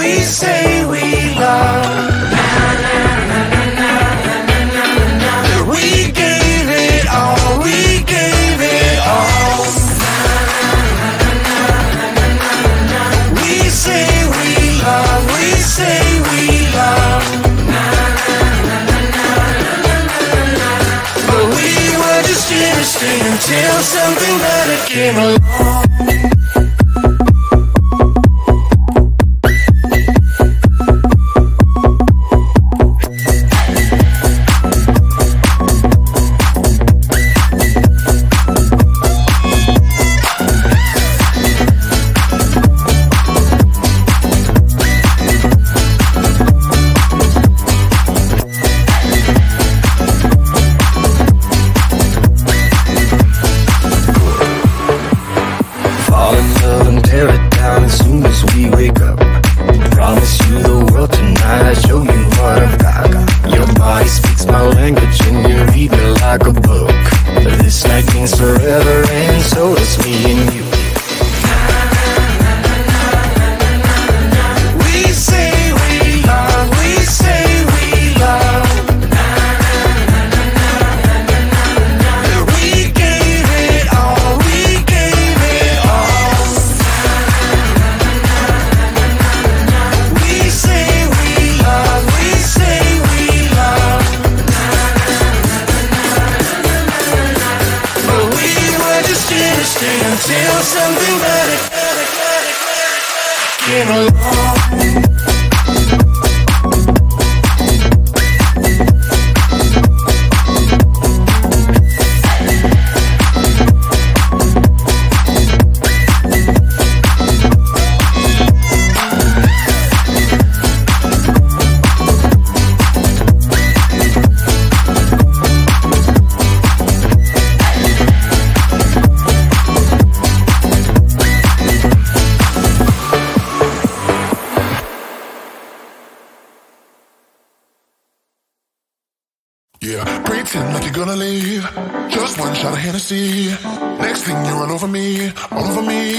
we say we love. We gave it all, we gave it all. We say we love, we say we love. But we were just innocent until something better came along. Next thing you all over me, all over me.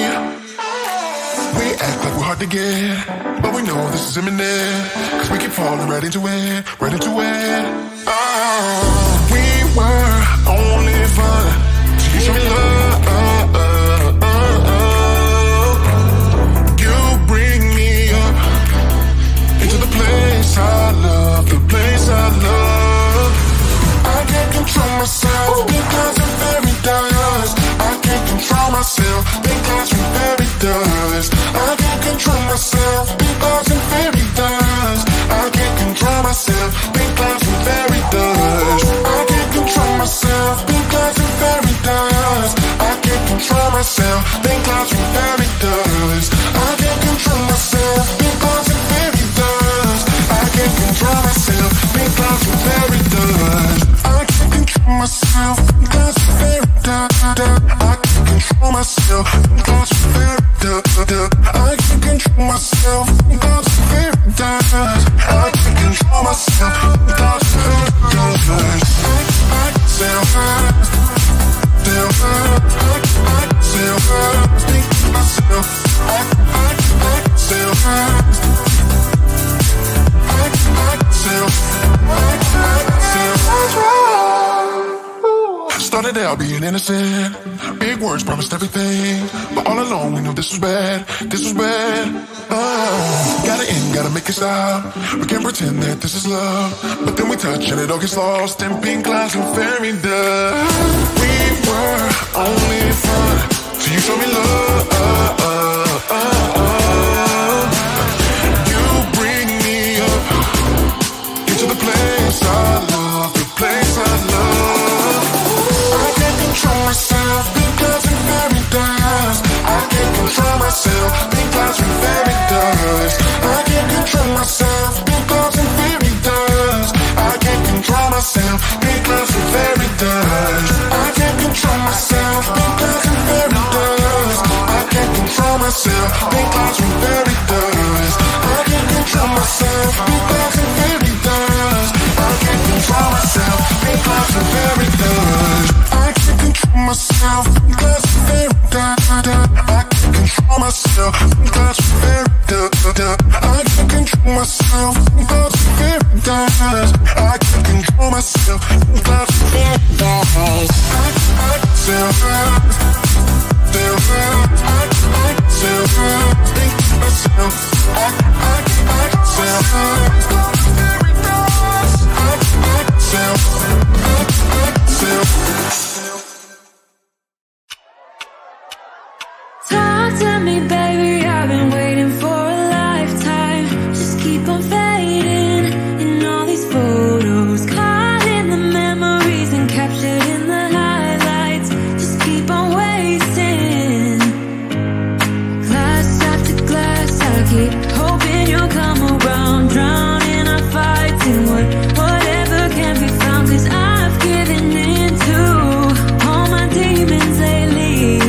We act like we're hard to get, but we know this is imminent, cause we keep falling right into it, right into it. Oh, we were only fun till you show me love. You bring me up into the place I love, the place I love. I can't control myself because I'm very dust. I can't control myself because I'm very dust. I can't control myself because I'm very dust. I can't control myself because I'm very dust. I can't control myself because I'm very dust. I can't control myself because I'm very dust. I can't control myself because I'm very dust. I can't control myself because I'm very dust. I can't control myself because I'm very dust. I can't control myself because I'm very dust. I can't control myself because I'm very dust. I can't control myself because I'm very dust. I still hurt, still hurt. I still hurt, think myself. I still hurt. Started out being innocent, big words promised everything, but all along we knew this was bad, this was bad. Gotta end, gotta make it stop. We can't pretend that this is love, but then we touch and it all gets lost in pink clouds and fairy dust. We were only fun till you showed me love. You bring me up into the place I love, the place I love. I can't control myself because I'm very dust. I can't control myself because I'm very dust. I can't control myself because I'm very dust. I can't control myself because I'm very dust. I can't control myself because I'm very dust. I can't control myself because I'm very dust. I can't control myself because I'm very dust. I can't control myself because I'm very dust. I can't control myself because I'm very dust. I can't control myself because I'm very dust. I control myself without paradise. I can't control myself without paradise. Talk to me, baby, I've been waiting for a lifetime. Just keep on fading in all these photos, caught in the memories and captured in the highlights. Just keep on wasting. Glass after glass, I keep hoping you'll come around. Drowning our fights in whatever can be found. 'Cause I've given in to all my demons lately.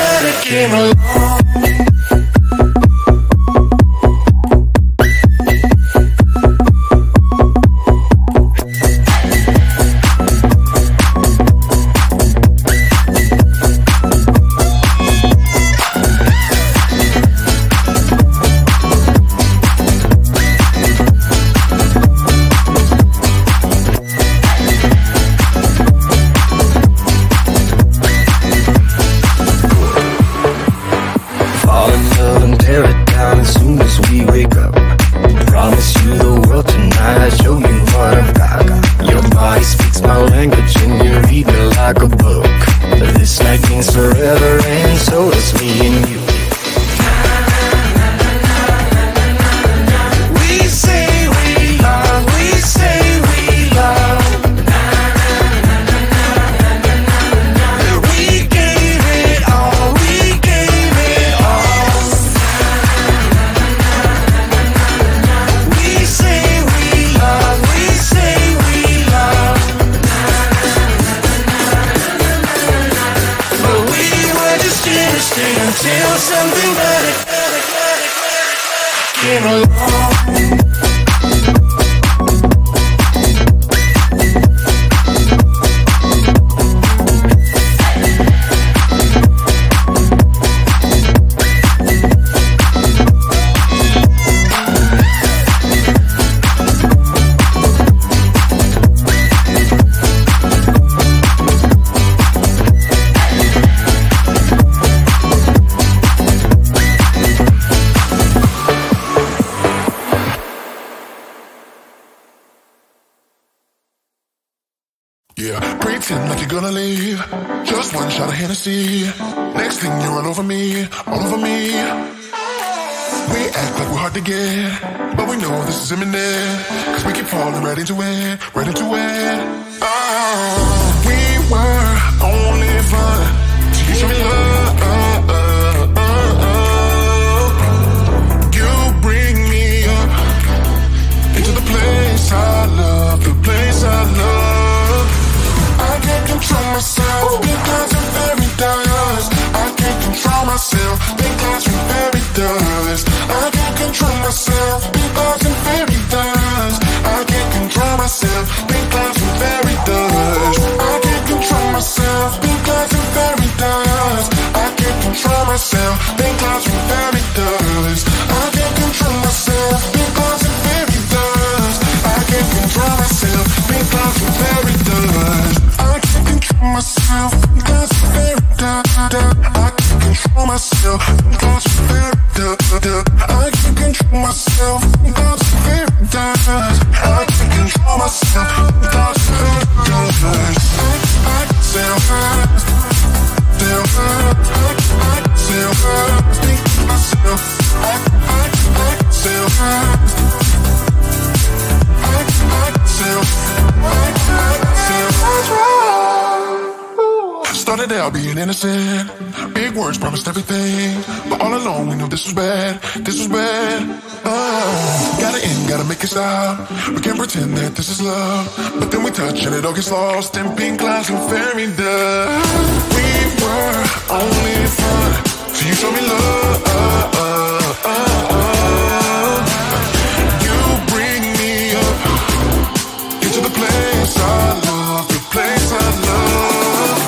better came along. Until something better came along. Pretend like you're gonna leave. Just one shot of Hennessy. Next thing you run over me, all over me. We act like we're hard to get, but we know this is imminent. Cause we keep falling right into it, right into it. Oh, we were only fun till you show me love. You bring me up into the place I love, the place I love. I can't control myself because I'm very dust. I can't control myself because I'm very dust. I can't control myself because I'm very dust. I can't control myself because I'm very dust. I can't control myself because I'm very dust. I can't control myself because I'm very dust. I can't control myself because I'm very dust. I can't control myself because I'm very dust. I can't control myself because I'm very dust. I can't control myself because I'm very dust. I can't control myself because I'm very dust. I can't control myself because I'm very dust. I started out being innocent. Big words promised everything, but all along we knew this was bad. This was bad. Gotta end, gotta make it stop. We can't pretend that this is love, but then we touch and it all gets lost in pink clouds and fairy dust. We were only fun till you show me love. You bring me up into the place I love, the place I love.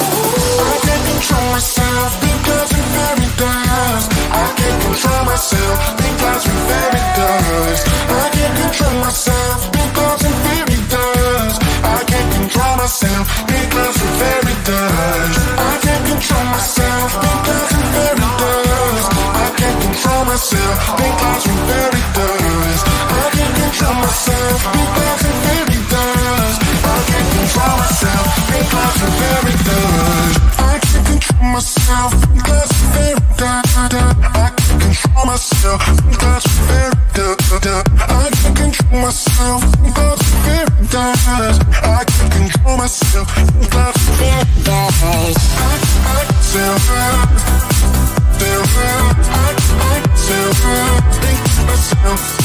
I can't control myself because I'm very dust. I can't control myself because I'm very dust. I can't control myself because I'm very dust. I can't control myself because I'm very dust. I can't control myself because I'm very dust. I can't control myself because I'm very dust. I can't control myself because I'm very dust. I can't control myself because I'm very dust. I can't control myself because I'm very dust. I can't control myself because I'm very dust. I can't control myself because I'm very dust. I can't control myself because I'm very dust. I think myself.